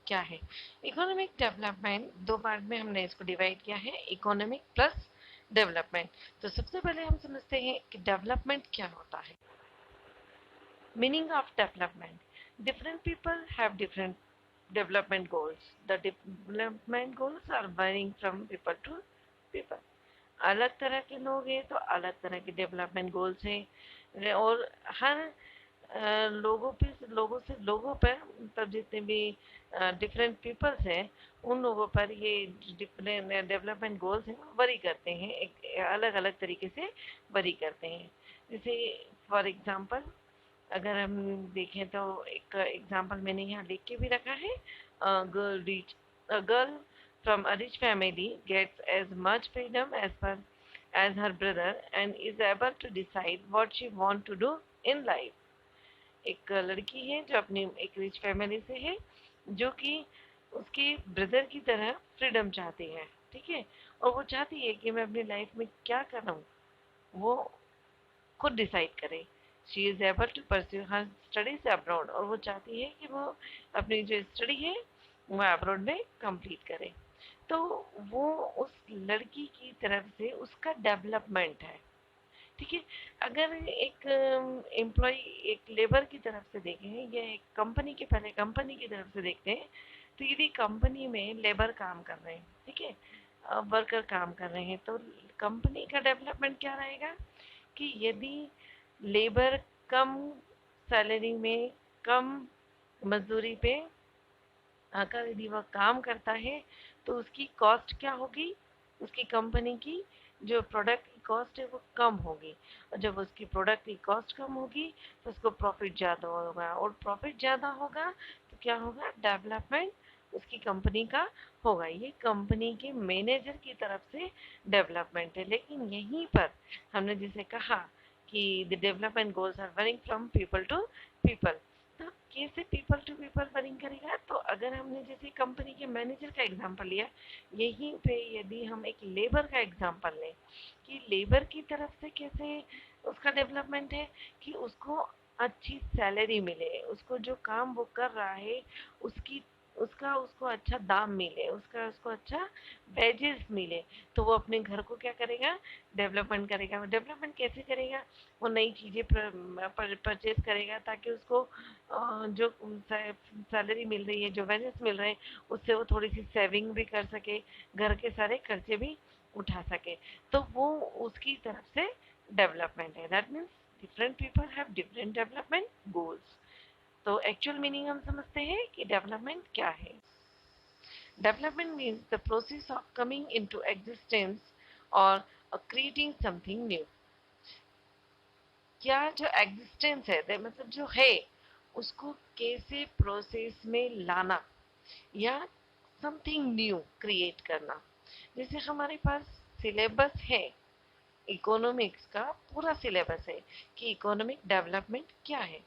क्या है? Economic development दो पार्ट में हमने इसको डिवाइड किया है, इकोनॉमिक प्लस डेवलपमेंट। तो सबसे पहले हम समझते हैं कि डेवलपमेंट क्या होता है। Meaning of development, different people have different development goals. The development goals are varying from people to people. अलग तरह के लोग हैं तो अलग तरह के डेवलपमेंट गोल्स हैं, और हर लोगों पर मतलब जितने भी डिफरेंट पीपल्स हैं उन लोगों पर ये डिफरेंट डेवलपमेंट गोल्स हैं वरी करते हैं, एक अलग अलग तरीके से वरी करते हैं। जैसे फॉर एग्जांपल अगर हम देखें तो एक एग्जांपल मैंने यहाँ लिख के भी रखा है। Girl from a rich family gets as much freedom as per as her brother and is able to decide what she want to do in life. एक लड़की है जो अपनी एक रिच फैमिली से है, जो कि उसकी ब्रदर की तरह फ्रीडम चाहती है, ठीक है, और वो चाहती है कि मैं अपनी लाइफ में क्या कर रहा हूँ वो खुद डिसाइड करे। She is able to pursue her studies abroad, और वो चाहती है कि वो अपनी जो स्टडी है वो अब्रॉड में कंप्लीट करे। तो वो उस लड़की की तरफ से उसका डेवलपमेंट है, ठीक है। अगर एक एम्प्लॉय एक लेबर की तरफ से देखें या एक कंपनी के पहले कंपनी की तरफ से देखते हैं, तो यदि कंपनी में लेबर काम कर रहे हैं, ठीक है, वर्कर काम कर रहे हैं, तो कंपनी का डेवलपमेंट क्या रहेगा कि यदि लेबर कम सैलरी में कम मजदूरी पे आकर यदि वह काम करता है तो उसकी कॉस्ट क्या होगी, उसकी कंपनी की जो प्रोडक्ट की कॉस्ट है वो कम होगी, और जब उसकी प्रोडक्ट की कॉस्ट कम होगी तो उसको प्रॉफिट ज़्यादा होगा, और प्रॉफिट ज़्यादा होगा तो क्या होगा, डेवलपमेंट उसकी कंपनी का होगा। ये कंपनी के मैनेजर की तरफ से डेवलपमेंट है। लेकिन यहीं पर हमने जैसे कहा कि the development goals are varying from people to people. तो कैसे पीपल टू पीपल वरिंग करेगा, तो अगर हमने जैसे कंपनी के मैनेजर का एग्जांपल लिया, यहीं पे यदि हम एक लेबर का एग्जांपल लें कि लेबर की तरफ से कैसे उसका डेवलपमेंट है कि उसको अच्छी सैलरी मिले, उसको जो काम वो कर रहा है उसकी उसका उसको अच्छा दाम मिले, उसका उसको अच्छा वेजेस मिले, तो वो अपने घर को क्या करेगा, डेवलपमेंट करेगा। डेवलपमेंट कैसे करेगा, वो नई चीज़ें परचेज करेगा ताकि उसको जो सैलरी मिल रही है, जो वेजेस मिल रहे हैं, उससे वो थोड़ी सी सेविंग भी कर सके, घर के सारे खर्चे भी उठा सके। तो वो उसकी तरफ से डेवलपमेंट है। That means different people have different development goals. तो एक्चुअल मीनिंग हम समझते हैं कि डेवलपमेंट क्या है। Development means the process of coming into existence और क्रिएटिंग समथिंग न्यू। क्या जो एग्जिस्टेंस है मतलब जो है उसको कैसे प्रोसेस में लाना या समथिंग न्यू क्रिएट करना। जैसे हमारे पास सिलेबस है, इकोनॉमिक्स का पूरा सिलेबस है कि इकोनॉमिक डेवलपमेंट क्या है,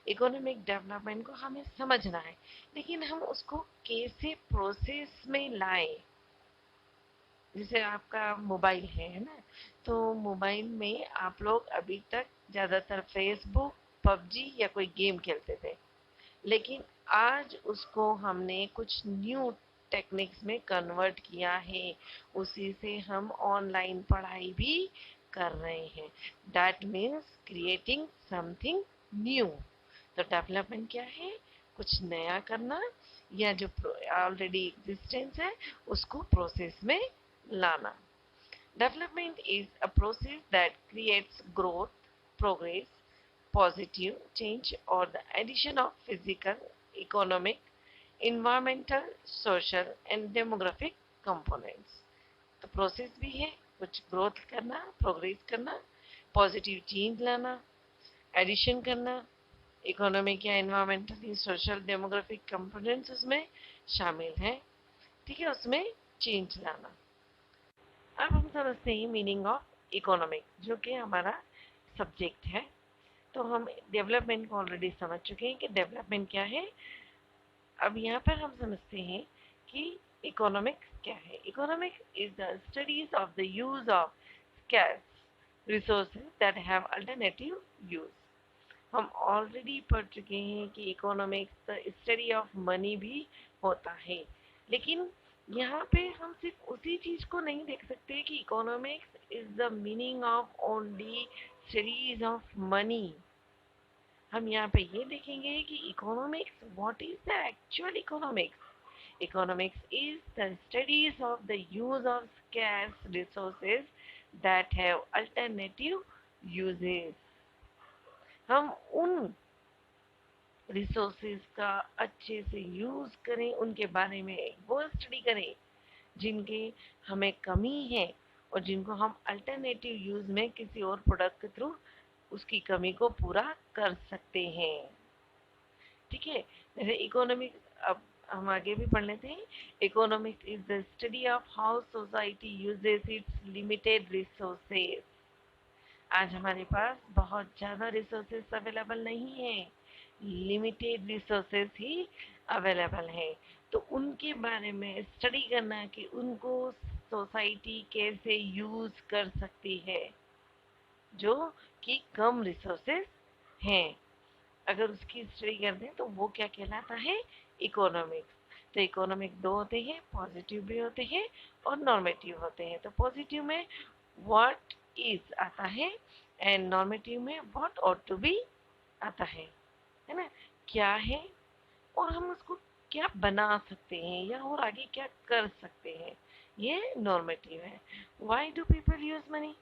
इकोनॉमिक डेवलपमेंट को हमें समझना है, लेकिन हम उसको कैसे प्रोसेस में लाएं। जैसे आपका मोबाइल है ना, तो मोबाइल में आप लोग अभी तक ज़्यादातर फेसबुक, पबजी या कोई गेम खेलते थे, लेकिन आज उसको हमने कुछ न्यू टेक्निक्स में कन्वर्ट किया है, उसी से हम ऑनलाइन पढ़ाई भी कर रहे हैं। That means creating something new. तो डेवलपमेंट क्या है, कुछ नया करना या जो ऑलरेडी एग्जिस्टेंस है उसको प्रोसेस में लाना। Development is a process that creates growth, progress, positive change, or the addition of physical, economic, environmental, social and demographic components. तो प्रोसेस भी है कुछ ग्रोथ करना, प्रोग्रेस करना, पॉजिटिव चेंज लाना, एडिशन करना, इकोनॉमिक या एनवायरमेंटली सोशल डेमोग्राफिक कंपोनेंट्स उसमें शामिल हैं, ठीक है, उसमें चेंज लाना। अब हम समझते हैं मीनिंग ऑफ इकोनॉमिक, जो कि हमारा सब्जेक्ट है। तो हम डेवलपमेंट को ऑलरेडी समझ चुके हैं कि डेवलपमेंट क्या है। अब यहाँ पर हम समझते हैं कि इकोनॉमिक क्या है। Economic is the studies of the use of scarce resources that have alternative use। हम ऑलरेडी पढ़ चुके हैं कि इकोनॉमिक्स स्टडी ऑफ मनी भी होता है, लेकिन यहाँ पे हम सिर्फ उसी चीज को नहीं देख सकते कि economics is the meaning of only studies of money. हम यहाँ पे ये देखेंगे कि economics, what is the actual economics. Economics is the studies of the use of scarce resources that have alternative uses। हम उन रिसोर्सेज का अच्छे से यूज करें, उनके बारे में वो स्टडी करें जिनके हमें कमी है और जिनको हम अल्टरनेटिव यूज में किसी और प्रोडक्ट के थ्रू उसकी कमी को पूरा कर सकते हैं। ठीक है, जैसे इकोनॉमिक्स, अब हम आगे भी पढ़ लेते हैं। Economics is the study of how society uses it's limited resources. आज हमारे पास बहुत ज़्यादा रिसोर्सेज अवेलेबल नहीं है, लिमिटेड रिसोर्सेज ही अवेलेबल है। तो उनके बारे में स्टडी करना कि उनको सोसाइटी कैसे यूज कर सकती है, जो कि कम रिसोर्सेज हैं। अगर उसकी स्टडी करते हैं तो वो क्या कहलाता है, इकोनॉमिक्स। तो इकोनॉमिक दो होते हैं, पॉजिटिव भी होते हैं और नॉर्मेटिव होते हैं। तो पॉजिटिव में व्हाट इज आता है एंड नॉर्मेटिव में व्हाट ऑट टू बी आता है ना, क्या है और हम उसको क्या बना सकते हैं या और आगे क्या कर सकते हैं, ये नॉर्मेटिव है। Why do people use money,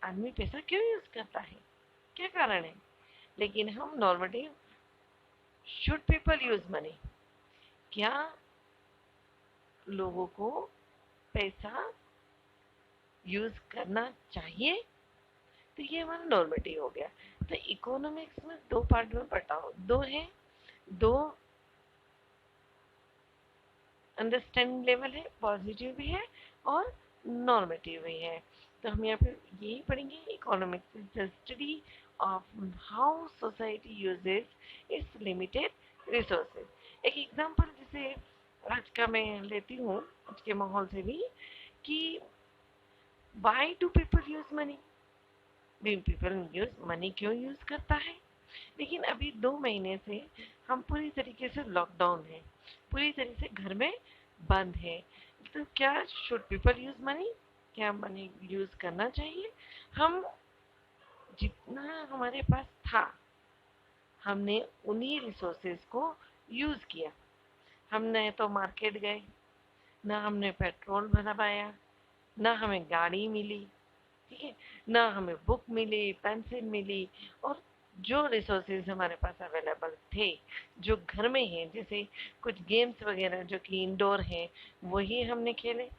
आदमी पैसा क्यों यूज करता है, क्या कारण है। लेकिन हम normative, should people use money, क्या लोगों को पैसा यूज करना चाहिए। तो ये हमारा नॉर्मेटिव हो गया। तो इकोनॉमिक्स में दो पार्ट में पढ़ता हूँ, दो है, दो अंडरस्टैंडिंग लेवल है, पॉजिटिव भी है और नॉर्मेटिव भी है। तो हम यहाँ पे यही पढ़ेंगे, economics is the study of how society uses it's limited resources. एक एग्जांपल जैसे आज का मैं लेती हूँ, आज के माहौल से भी, कि why do people use money, people use money क्यों यूज करता है। लेकिन अभी 2 महीने से हम पूरी तरीके से लॉकडाउन है, पूरी तरीके से घर में बंद है। तो क्या शुड पीपल यूज मनी, क्या मनी यूज करना चाहिए। हम जितना हमारे पास था हमने उन्हीं रिसोर्सेज को यूज किया। हमने तो मार्केट गए, ना हमने पेट्रोल भरवाया, ना हमें गाड़ी मिली, ठीक है, ना हमें बुक मिली, पेंसिल मिली, और जो रिसोर्सेज हमारे पास अवेलेबल थे जो घर में हैं, जैसे कुछ गेम्स वगैरह जो कि इंडोर हैं, वही हमने खेले।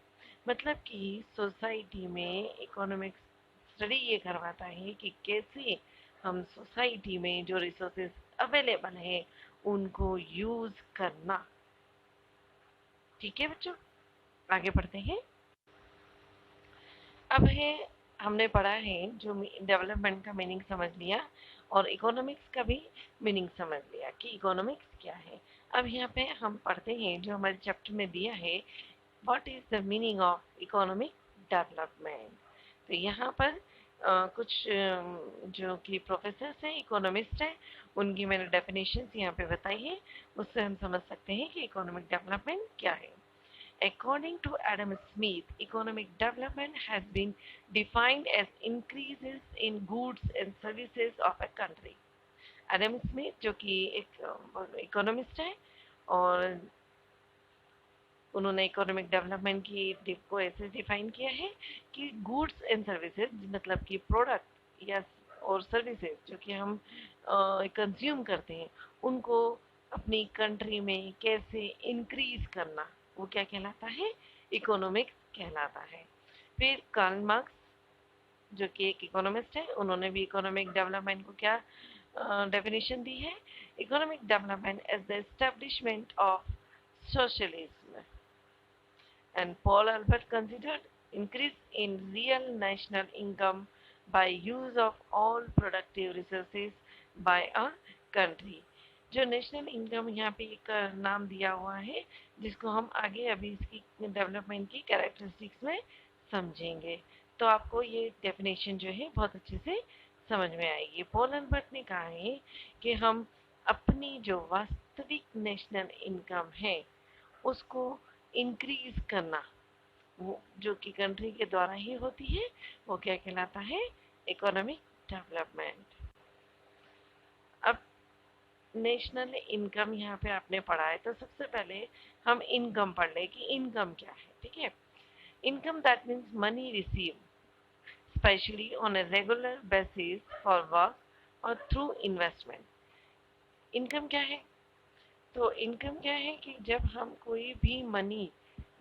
मतलब कि सोसाइटी में इकोनॉमिक्स स्टडी ये करवाता है कि कैसे हम सोसाइटी में जो रिसोर्सेज अवेलेबल है उनको यूज करना। ठीक है बच्चों, आगे बढ़ते हैं। अब है, हमने पढ़ा है जो डेवलपमेंट का मीनिंग समझ लिया और इकोनॉमिक्स का भी मीनिंग समझ लिया कि इकोनॉमिक्स क्या है। अब यहाँ पे हम पढ़ते हैं जो हमारे चैप्टर में दिया है, what is the meaning of economic development. तो यहाँ पर कुछ जो कि प्रोफेसर हैं, इकोनॉमिस्ट हैं, उनकी मैंने डेफिनेशन यहाँ पे बताई है, उससे हम समझ सकते हैं कि इकोनॉमिक डेवलपमेंट क्या है। According to Adam Smith, economic development has been defined as increases in goods and services of a country। Adam Smith जो कि एक इकोनॉमिस्ट है और उन्होंने इकोनॉमिक डेवलपमेंट की को ऐसे डिफाइन किया है कि गुड्स एंड सर्विसेज, मतलब कि प्रोडक्ट या और सर्विसेज जो कि हम कंज्यूम करते हैं, उनको अपनी कंट्री में कैसे इंक्रीज करना, वो क्या कहलाता है, इकोनॉमिक्स कहलाता है। फिर कार्ल मार्क्स जो कि एक इकोनॉमिस्ट है, उन्होंने भी इकोनॉमिक डेवलपमेंट को क्या डेफिनेशन दी है, economic development as the establishment of socialism. And Paul Albert considered increase in real national income by use of all productive resources by a country। जो नेशनल इनकम यहाँ पे एक नाम दिया हुआ है जिसको हम आगे अभी इसकी डेवलपमेंट की कैरेक्टरिस्टिक्स में समझेंगे। तो आपको ये डेफिनेशन जो है बहुत अच्छे से समझ में आएगी। पॉल एलबर्ट ने कहा है कि हम अपनी जो वास्तविक नेशनल इनकम है उसको इंक्रीज करना, वो जो कि कंट्री के द्वारा ही होती है, वो क्या कहलाता है? Economic development. अब नेशनल इनकम यहाँ पे आपने पढ़ा है, तो सबसे पहले हम इनकम पढ़ लें कि इनकम क्या है। ठीक है, income that means money receive specially on a regular basis for work और थ्रू इन्वेस्टमेंट। इनकम क्या है? तो इनकम क्या है कि जब हम कोई भी मनी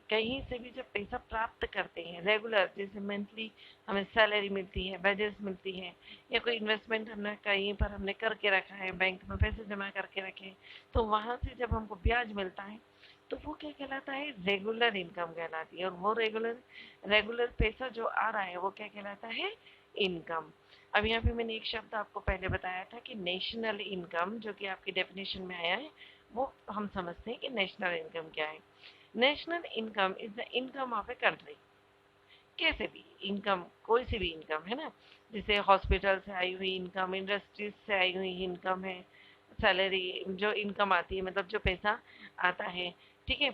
कहीं से भी जब पैसा प्राप्त करते हैं रेगुलर, जैसे मंथली हमें सैलरी मिलती है, वेजेस मिलती है, या कोई इन्वेस्टमेंट हमने कहीं पर हमने करके रखा है, बैंक में पैसे जमा करके रखे, तो वहाँ से जब हमको ब्याज मिलता है तो वो क्या कहलाता है? रेगुलर इनकम कहलाती है। और वो रेगुलर रेगुलर पैसा जो आ रहा है वो क्या कहलाता है? इनकम। अब यहाँ पे मैंने एक शब्द आपको पहले बताया था कि नेशनल इनकम, जो कि आपकी डेफिनेशन में आया है, वो हम समझते हैं कि नेशनल इनकम क्या है। National income is the income of a country. कैसे भी इनकम, कोई सी भी इनकम है ना, जैसे हॉस्पिटल से आई हुई इनकम, इंडस्ट्रीज से आई हुई इनकम है, सैलरी जो इनकम आती है, मतलब जो पैसा आता है। ठीक है,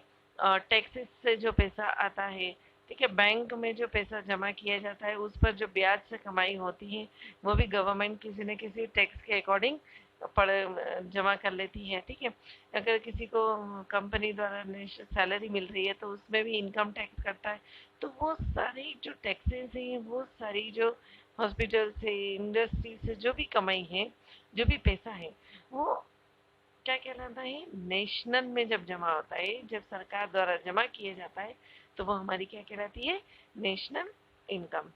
टैक्सेस से जो पैसा आता है, ठीक है, बैंक में जो पैसा जमा किया जाता है उस पर जो ब्याज से कमाई होती है, वो भी गवर्नमेंट किसी न किसी टैक्स के अकॉर्डिंग पड़ जमा कर लेती है। ठीक है, अगर किसी को कंपनी द्वारा सैलरी मिल रही है तो उसमें भी इनकम टैक्स कटता है। तो वो सारी जो टैक्सेस हैं, वो सारी जो हॉस्पिटल से, इंडस्ट्री से जो भी कमाई है, जो भी पैसा है, वो क्या कहलाता है? नेशनल में जब जमा होता है, जब सरकार द्वारा जमा किया जाता है, तो वो हमारी क्या कहलाती है? National income.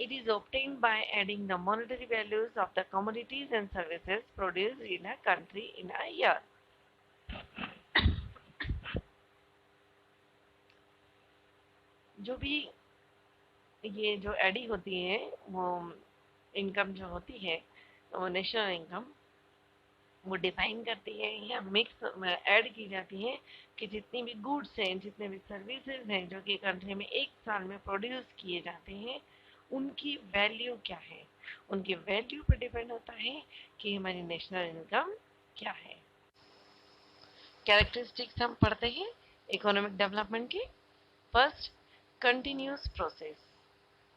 It is obtained by adding the monetary values of the commodities and services produced in a country in a year. जो भी ये जो एडी होती है, वो इनकम जो होती है, वो नेशनल इनकम, वो डिफाइन करती है या मिक्स ऐड की जाती है कि जितनी भी गुड्स हैं, जितने भी सर्विसेज हैं जो कि कंट्री में एक साल में प्रोड्यूस किए जाते हैं, उनकी वैल्यू क्या है। उनकी वैल्यू पर डिपेंड होता है कि हमारी नेशनल इनकम क्या है। कैरेक्टरिस्टिक्स हम पढ़ते हैं इकोनॉमिक डेवलपमेंट के। First, continuous process.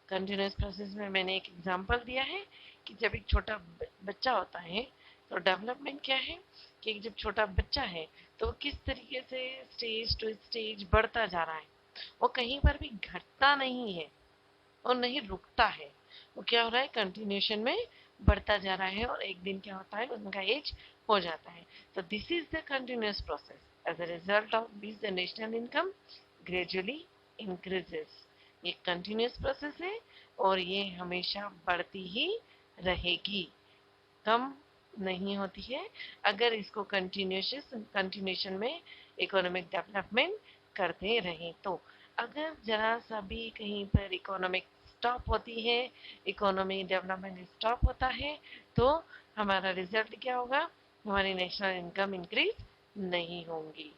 Continuous process में मैंने एक एग्जांपल दिया है कि जब एक छोटा बच्चा होता है तो डेवलपमेंट क्या है कि जब छोटा बच्चा है तो वो किस तरीके से स्टेज टू स्टेज बढ़ता जा रहा है, वो कहीं पर भी घटता नहीं है और नहीं रुकता है, वो क्या हो रहा है? कंटिन्यूशन में बढ़ता जा रहा है, और एक दिन क्या होता है? उनका एज हो जाता है। तो this is the continuous process. As a result of this the national income gradually increases. ये कंटिन्यूस प्रोसेस है और ये हमेशा बढ़ती ही रहेगी, कम नहीं होती है, अगर इसको कंटिन्यूशन में इकोनॉमिक डेवलपमेंट करते रहें तो। अगर जरा सा भी कहीं पर इकोनॉमिक स्टॉप होती है, इकोनॉमी डेवलपमेंट स्टॉप होता है, तो हमारा रिजल्ट क्या होगा? हमारी नेशनल इनकम इंक्रीज नहीं होंगी।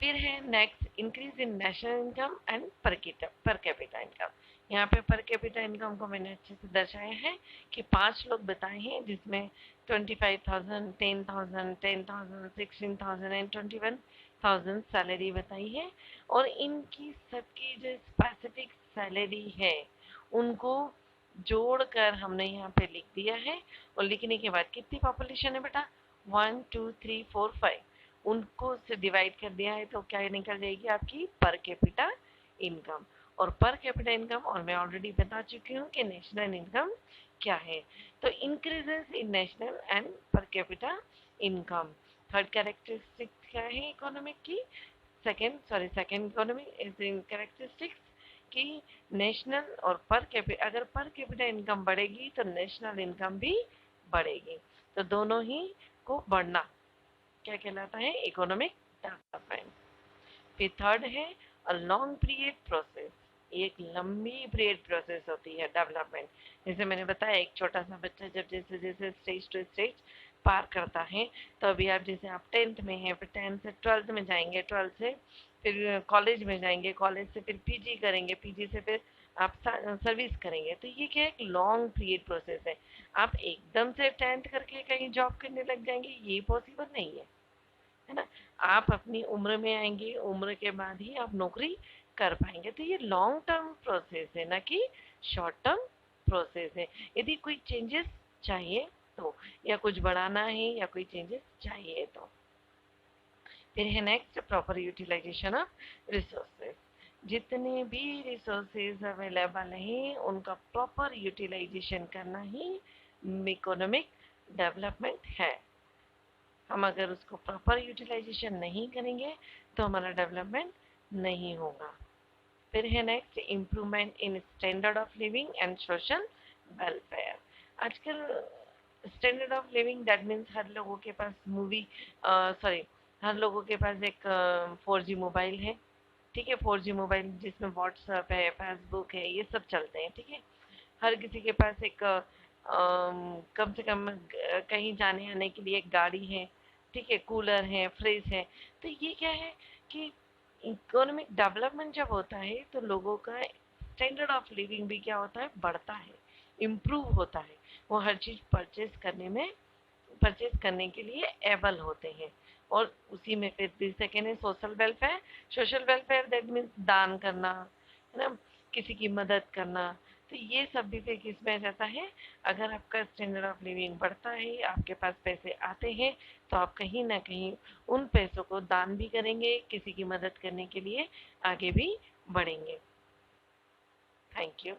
फिर है next, increase in national income and per capita income. यहाँ पे पर कैपिटा इनकम को मैंने अच्छे से दर्शाया है कि 5 लोग बताए हैं, जिसमें 25,000, 10,000, 10,000, 16,000 एंड 21,000 सैलरी बताई है। और इनकी सबकी जो स्पेसिफिक सैलरी है उनको जोड़कर हमने यहाँ पे लिख दिया है। और लिखने के बाद कितनी पॉपुलेशन है बेटा? 1 2 3 4 5, उनको से डिवाइड कर दिया है तो क्या निकल जाएगी? आपकी पर कैपिटा इनकम। और पर कैपिटा इनकम, और मैं ऑलरेडी बता चुकी हूँ कि नेशनल इनकम क्या है। तो increases in national and per capita income. Third characteristic क्या है इकोनॉमिक की? Second economic is in characteristics कि नेशनल और पर कैपिटा, अगर पर कैपिटा इनकम बढ़ेगी तो नेशनल इनकम भी बढ़ेगी, तो दोनों ही को बढ़ना क्या कहलाता है? Economic development. फिर थर्ड है अ लॉन्ग पीरियड प्रोसेस। एक लंबी पीरियड प्रोसेस होती है डेवलपमेंट। जैसे मैंने बताया, एक छोटा सा बच्चा जब जैसे जैसे स्टेज टू स्टेज पार करता है, तो अभी आप जैसे आप 10th में हैं, फिर 10th से 12th में जाएंगे, 12th से फिर कॉलेज में जाएंगे, कॉलेज से फिर पीजी करेंगे, पीजी से फिर आप सर्विस करेंगे, तो ये क्या है, एक लॉन्ग पीरियड प्रोसेस है। आप एकदम से 10th करके कहीं जॉब करने लग जाएंगे, ये पॉसिबल नहीं है ना। आप अपनी उम्र में आएंगे, उम्र के बाद ही आप नौकरी कर पाएंगे। तो ये लॉन्ग टर्म प्रोसेस है, ना कि शॉर्ट टर्म प्रोसेस है। यदि कोई चेंजेस चाहिए तो, या कुछ बढ़ाना है या कोई चेंजेस चाहिए तो। फिर है next, proper utilization of resources. जितने भी रिसोर्सेज अवेलेबल हैं उनका प्रॉपर यूटिलाइजेशन करना ही इकोनॉमिक डेवलपमेंट है। हम अगर उसको प्रॉपर यूटिलाइजेशन नहीं करेंगे तो हमारा डेवलपमेंट नहीं होगा। फिर है next, improvement in standard of living and social welfare. आजकल standard of living that means हर लोगों के पास हर लोगों के पास एक 4G मोबाइल है। ठीक है, 4G मोबाइल जिसमें व्हाट्सएप है, फेसबुक है, ये सब चलते हैं। ठीक है, हर किसी के पास एक कम से कम कहीं जाने आने के लिए एक गाड़ी है। ठीक है, कूलर है, फ्रिज है। तो ये क्या है कि इकोनॉमिक डेवलपमेंट जब होता है तो लोगों का स्टैंडर्ड ऑफ लिविंग भी क्या होता है, बढ़ता है, इम्प्रूव होता है। वो हर चीज परचेज करने के लिए एबल होते हैं। और उसी में फिर सेकेंड है social welfare. Social welfare that means दान करना, है ना, किसी की मदद करना। तो ये सब भी फिर किस में रहता है, अगर आपका स्टैंडर्ड ऑफ लिविंग बढ़ता है, आपके पास पैसे आते हैं, तो आप कहीं ना कहीं उन पैसों को दान भी करेंगे, किसी की मदद करने के लिए आगे भी बढ़ेंगे। Thank you.